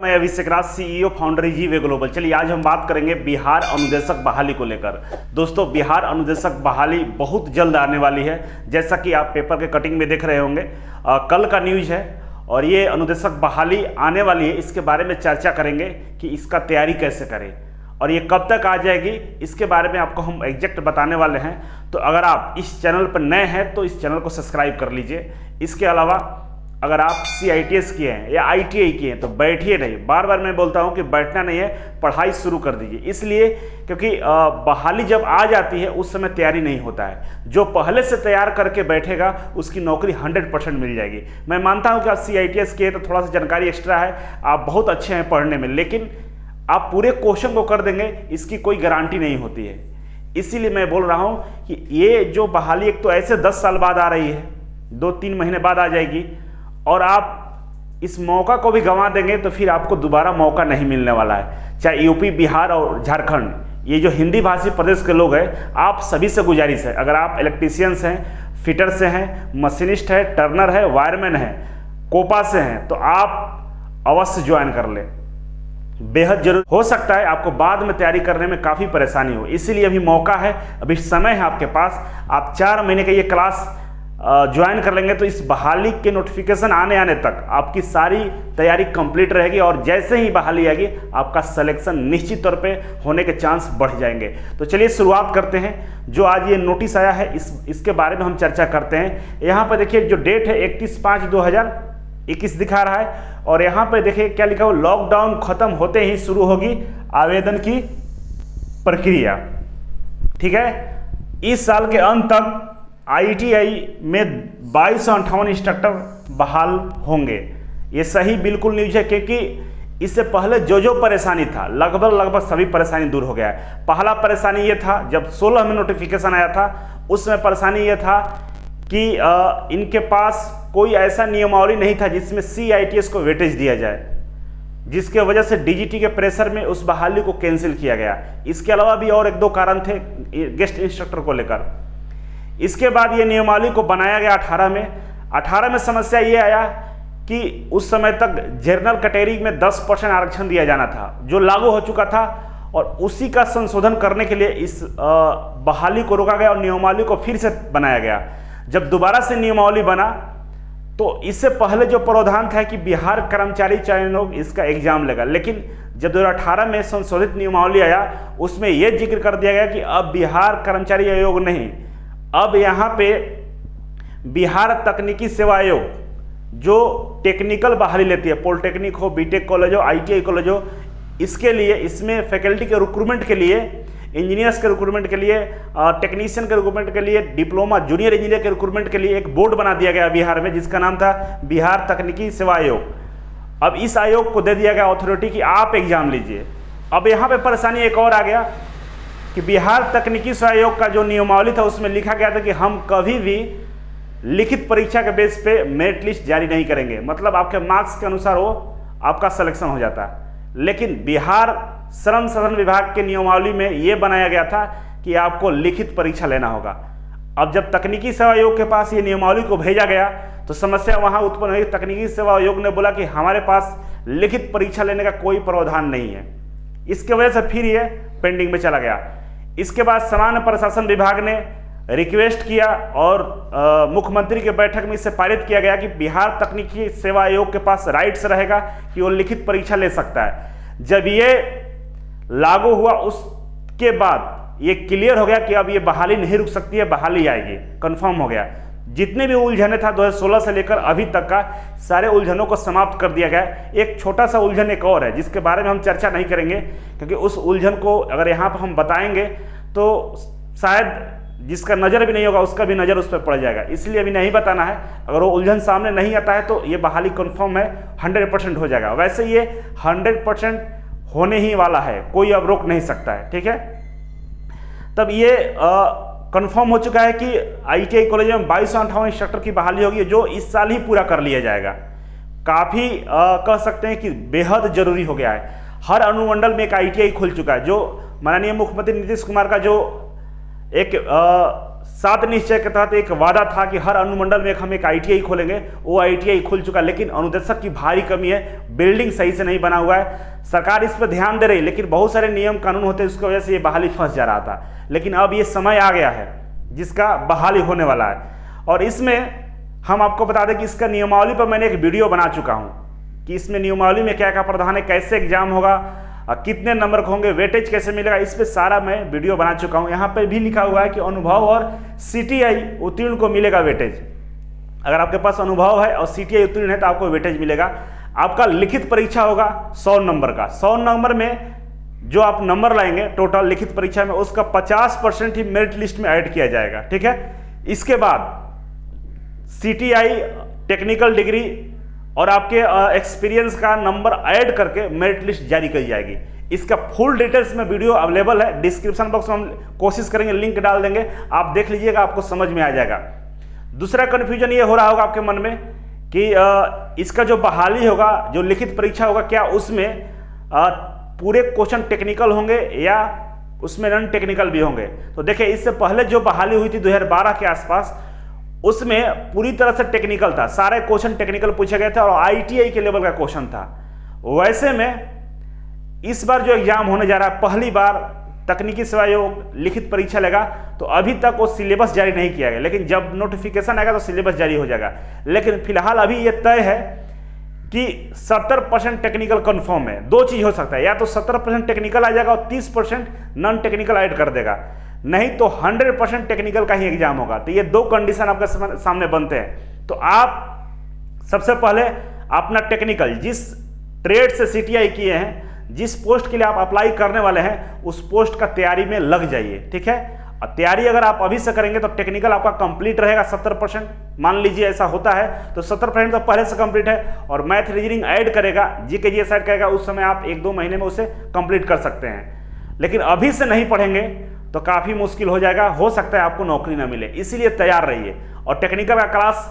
मैं अभिषेक राज, CEO founder जीवे global. चलिए आज हम बात करेंगे बिहार अनुदेशक बहाली को लेकर। दोस्तों, बिहार अनुदेशक बहाली बहुत जल्द आने वाली है, जैसा कि आप पेपर के कटिंग में देख रहे होंगे। कल का न्यूज़ है और ये अनुदेशक बहाली आने वाली है। इसके बारे में चर्चा करेंगे कि इसका तैयारी कैसे करें और ये कब तक आ जाएगी, इसके बारे में आपको हम एग्जैक्ट बताने वाले हैं। तो अगर आप इस चैनल पर नए हैं तो इस चैनल को सब्सक्राइब कर लीजिए। इसके अलावा अगर आप CITS किए हैं या ITI किए हैं तो बैठिए नहीं। बार बार मैं बोलता हूं कि बैठना नहीं है, पढ़ाई शुरू कर दीजिए। इसलिए क्योंकि बहाली जब आ जाती है उस समय तैयारी नहीं होता है। जो पहले से तैयार करके बैठेगा उसकी नौकरी 100% मिल जाएगी। मैं मानता हूं कि आप CITS किए तो थोड़ा सा जानकारी एक्स्ट्रा है, आप बहुत अच्छे हैं पढ़ने में, लेकिन आप पूरे क्वेश्चन को कर देंगे इसकी कोई गारंटी नहीं होती है। इसीलिए मैं बोल रहा हूं कि ये जो बहाली एक तो ऐसे 10 साल बाद आ रही है, 2-3 महीने बाद आ जाएगी, और आप इस मौका को भी गंवा देंगे तो फिर आपको दोबारा मौका नहीं मिलने वाला है। चाहे यूपी, बिहार और झारखंड, ये जो हिंदी भाषी प्रदेश के लोग हैं, आप सभी से गुजारिश है, अगर आप इलेक्ट्रीशियंस हैं, फिटर से हैं, मशीनिस्ट है, टर्नर है, वायरमैन है, कोपा से हैं, तो आप अवश्य ज्वाइन कर लें। बेहद जरूर हो सकता है आपको बाद में तैयारी करने में काफ़ी परेशानी हो, इसीलिए अभी मौका है, अभी समय है आपके पास। आप 4 महीने का ये क्लास ज्वाइन कर लेंगे तो इस बहाली के नोटिफिकेशन आने तक आपकी सारी तैयारी कंप्लीट रहेगी और जैसे ही बहाली आएगी आपका सिलेक्शन निश्चित तौर पे होने के चांस बढ़ जाएंगे। तो चलिए शुरुआत करते हैं। जो आज ये नोटिस आया है इसके बारे में हम चर्चा करते हैं। यहाँ पर देखिए जो डेट है 31/5/2021 दिखा रहा है और यहाँ पर देखिए क्या लिखा हो, लॉकडाउन खत्म होते ही शुरू होगी आवेदन की प्रक्रिया। ठीक है, इस साल के अंत तक ITI में 2258 इंस्ट्रक्टर बहाल होंगे। ये सही बिल्कुल न्यूज है, क्योंकि इससे पहले जो परेशानी था लगभग सभी परेशानी दूर हो गया है। पहला परेशानी ये था जब 16 में नोटिफिकेशन आया था, उसमें परेशानी ये था कि इनके पास कोई ऐसा नियमावली नहीं था जिसमें CITS को वेटेज दिया जाए, जिसके वजह से DGT के प्रेशर में उस बहाली को कैंसिल किया गया। इसके अलावा भी और 1-2 कारण थे गेस्ट इंस्ट्रक्टर को लेकर। इसके बाद ये नियमावली को बनाया गया 18 में समस्या ये आया कि उस समय तक जनरल कैटेगरी में 10% आरक्षण दिया जाना था, जो लागू हो चुका था, और उसी का संशोधन करने के लिए इस बहाली को रोका गया और नियमावली को फिर से बनाया गया। जब दोबारा से नियमावली बना तो इससे पहले जो प्रावधान था कि बिहार कर्मचारी चयन आयोग इसका एग्जाम लेगा, लेकिन जब 2018 में संशोधित नियमावली आया उसमें यह जिक्र कर दिया गया कि अब बिहार कर्मचारी आयोग नहीं, अब यहाँ पे बिहार तकनीकी सेवा आयोग जो टेक्निकल बहाली लेती है, पॉलिटेक्निक हो, बीटेक कॉलेज हो, ITI कॉलेज हो, इसके लिए इसमें फैकल्टी के रिक्रूटमेंट के लिए, इंजीनियर्स के रिक्रूटमेंट के लिए, टेक्नीशियन के रिक्रूटमेंट के लिए, डिप्लोमा जूनियर इंजीनियर के रिक्रूटमेंट के लिए एक बोर्ड बना दिया गया बिहार में, जिसका नाम था बिहार तकनीकी सेवा आयोग। अब इस आयोग को दे दिया गया अथॉरिटी कि आप एग्जाम लीजिए। अब यहाँ पे परेशानी एक और आ गया कि बिहार तकनीकी सेवा आयोग का जो नियमावली था उसमें लिखा गया था कि हम कभी भी लिखित परीक्षा के बेस पे मेरिट लिस्ट जारी नहीं करेंगे, मतलब आपके मार्क्स के अनुसार वो आपका सिलेक्शन हो जाता है। लेकिन बिहार श्रम संसाधन विभाग के नियमावली में ये बनाया गया था कि आपको लिखित परीक्षा लेना होगा। अब जब तकनीकी सेवा आयोग के पास ये नियमावली को भेजा गया तो समस्या वहाँ उत्पन्न हुई। तकनीकी सेवा आयोग ने बोला कि हमारे पास लिखित परीक्षा लेने का कोई प्रावधान नहीं है, इसके वजह से फिर ये पेंडिंग में चला गया। इसके बाद सामान्य प्रशासन विभाग ने रिक्वेस्ट किया और मुख्यमंत्री के बैठक में इससे पारित किया गया कि बिहार तकनीकी सेवा आयोग के पास राइट्स रहेगा कि वो लिखित परीक्षा ले सकता है। जब ये लागू हुआ उसके बाद ये क्लियर हो गया कि अब ये बहाली नहीं रुक सकती है, बहाली आएगी, कंफर्म हो गया। जितने भी उलझने था 2016 से लेकर अभी तक का सारे उलझनों को समाप्त कर दिया गया। एक छोटा सा उलझन एक और है जिसके बारे में हम चर्चा नहीं करेंगे, क्योंकि उस उलझन को अगर यहाँ पर हम बताएंगे तो शायद जिसका नज़र भी नहीं होगा उसका भी नज़र उस पर पड़ जाएगा, इसलिए अभी नहीं बताना है। अगर वो उलझन सामने नहीं आता है तो ये बहाली कन्फर्म है, 100% हो जाएगा। वैसे ये 100% होने ही वाला है, कोई अब रोक नहीं सकता है। ठीक है, तब ये कंफर्म हो चुका है कि ITI कॉलेज में 2258 इंस्ट्रक्टर की बहाली होगी, जो इस साल ही पूरा कर लिया जाएगा। काफ़ी कह सकते हैं कि बेहद जरूरी हो गया है। हर अनुमंडल में एक ITI खुल चुका है, जो माननीय मुख्यमंत्री नीतीश कुमार का जो एक सात निश्चय के तहत एक वादा था कि हर अनुमंडल में हम एक ITI खोलेंगे, वो ITI खुल चुका, लेकिन अनुदेशक की भारी कमी है, बिल्डिंग सही से नहीं बना हुआ है। सरकार इस पर ध्यान दे रही, लेकिन बहुत सारे नियम कानून होते हैं, उसकी वजह से ये बहाली फंस जा रहा था। लेकिन अब ये समय आ गया है जिसका बहाली होने वाला है, और इसमें हम आपको बता दें कि इसका नियमावली पर मैंने एक वीडियो बना चुका हूँ कि इसमें नियमावली में क्या क्या प्रावधान है, कैसे एग्जाम होगा, कितने नंबर होंगे, वेटेज कैसे मिलेगा, इस पे सारा मैं वीडियो बना चुका हूं। यहाँ पे भी लिखा हुआ है कि अनुभव और CTI उत्तीर्ण को मिलेगा वेटेज। अगर आपके पास अनुभव है और CTI उत्तीर्ण है तो आपको वेटेज मिलेगा। आपका लिखित परीक्षा होगा 100 नंबर का। 100 नंबर में जो आप नंबर लाएंगे टोटल लिखित परीक्षा में, उसका 50% ही मेरिट लिस्ट में ऐड किया जाएगा, ठीक है। इसके बाद CTI टेक्निकल डिग्री और आपके एक्सपीरियंस का नंबर ऐड करके मेरिट लिस्ट जारी की जाएगी। इसका फुल डिटेल्स में वीडियो अवेलेबल है, डिस्क्रिप्शन बॉक्स में हम कोशिश करेंगे लिंक डाल देंगे, आप देख लीजिएगा, आपको समझ में आ जाएगा। दूसरा कन्फ्यूजन ये हो रहा होगा आपके मन में कि इसका जो बहाली होगा, जो लिखित परीक्षा होगा, क्या उसमें पूरे क्वेश्चन टेक्निकल होंगे या उसमें नॉन टेक्निकल भी होंगे। तो देखिए, इससे पहले जो बहाली हुई थी 2012 के आसपास, उसमें पूरी तरह से टेक्निकल था, सारे क्वेश्चन टेक्निकल पूछे गए थे और ITI के लेवल का क्वेश्चन था। वैसे में इस बार जो एग्जाम होने जा रहा है, पहली बार तकनीकी सेवा आयोग लिखित परीक्षा लेगा, तो अभी तक वो सिलेबस जारी नहीं किया गया, लेकिन जब नोटिफिकेशन आएगा तो सिलेबस जारी हो जाएगा। लेकिन फिलहाल अभी ये तय है कि 70% टेक्निकल कंफर्म है। दो चीज हो सकता है, या तो 70% टेक्निकल आ जाएगा और 30% नॉन टेक्निकल ऐड कर देगा, नहीं तो 100% टेक्निकल का ही एग्जाम होगा। तो ये दो कंडीशन आपके सामने बनते हैं। तो आप सबसे पहले अपना टेक्निकल, जिस ट्रेड से CTI किए हैं, जिस पोस्ट के लिए आप अप्लाई करने वाले हैं, उस पोस्ट का तैयारी में लग जाइए, ठीक है। और तैयारी अगर आप अभी से करेंगे तो टेक्निकल आपका कंप्लीट रहेगा 70%। मान लीजिए ऐसा होता है तो 70% तो पहले से कंप्लीट है, और मैथ रीजनिंग ऐड करेगा, GK ऐड करेगा, उस समय आप 1-2 महीने में उसे कंप्लीट कर सकते हैं। लेकिन अभी से नहीं पढ़ेंगे तो काफ़ी मुश्किल हो जाएगा, हो सकता है आपको नौकरी ना मिले, इसीलिए तैयार रहिए। और टेक्निकल का क्लास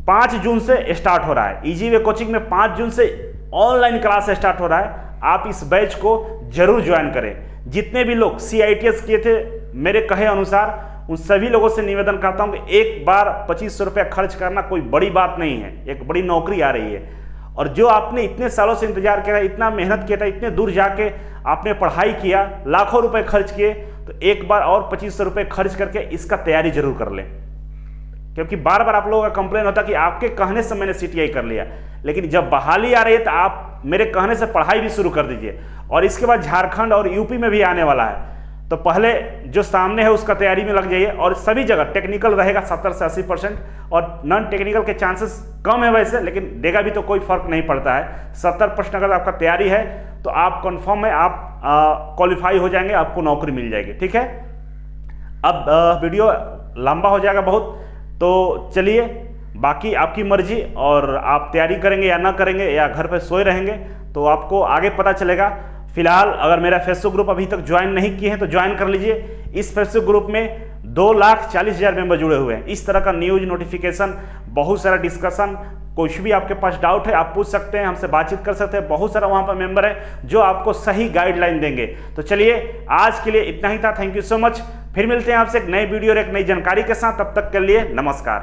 5 जून से स्टार्ट हो रहा है। इजी वे कोचिंग में 5 जून से ऑनलाइन क्लास स्टार्ट हो रहा है। आप इस बैच को जरूर ज्वाइन करें। जितने भी लोग CITS किए थे मेरे कहे अनुसार, उन सभी लोगों से निवेदन करता हूं कि एक बार 2500 रुपया खर्च करना कोई बड़ी बात नहीं है, एक बड़ी नौकरी आ रही है। और जो आपने इतने सालों से इंतजार किया, इतना मेहनत किया था, इतने दूर जाके आपने पढ़ाई किया, लाखों रुपए खर्च किए, तो एक बार और 2500 रुपये खर्च करके इसका तैयारी जरूर कर लें। क्योंकि बार बार आप लोगों का कंप्लेन होता कि आपके कहने से मैंने CTI कर लिया, लेकिन जब बहाली आ रही है तो आप मेरे कहने से पढ़ाई भी शुरू कर दीजिए। और इसके बाद झारखंड और UP में भी आने वाला है, तो पहले जो सामने है उसका तैयारी में लग जाइए। और सभी जगह टेक्निकल रहेगा 70 से 80%, और नॉन टेक्निकल के चांसेस कम है वैसे, लेकिन देगा भी तो कोई फर्क नहीं पड़ता है। 70% अगर आपका तैयारी है तो आप कंफर्म है, आप क्वालिफाई हो जाएंगे, आपको नौकरी मिल जाएगी, ठीक है। अब वीडियो लंबा हो जाएगा बहुत, तो चलिए, बाकी आपकी मर्जी, और आप तैयारी करेंगे या ना करेंगे या घर पे सोए रहेंगे तो आपको आगे पता चलेगा। फिलहाल अगर मेरा फेसबुक ग्रुप अभी तक ज्वाइन नहीं किए हैं तो ज्वाइन कर लीजिए। इस फेसबुक ग्रुप में 2,40,000 मेंबर जुड़े हुए हैं। इस तरह का न्यूज, नोटिफिकेशन, बहुत सारा डिस्कशन, कुछ भी आपके पास डाउट है आप पूछ सकते हैं, हमसे बातचीत कर सकते हैं। बहुत सारा वहां पर मेंबर है जो आपको सही गाइडलाइन देंगे। तो चलिए, आज के लिए इतना ही था। Thank you so much. फिर मिलते हैं आपसे एक नई वीडियो और एक नई जानकारी के साथ। तब तक के लिए नमस्कार।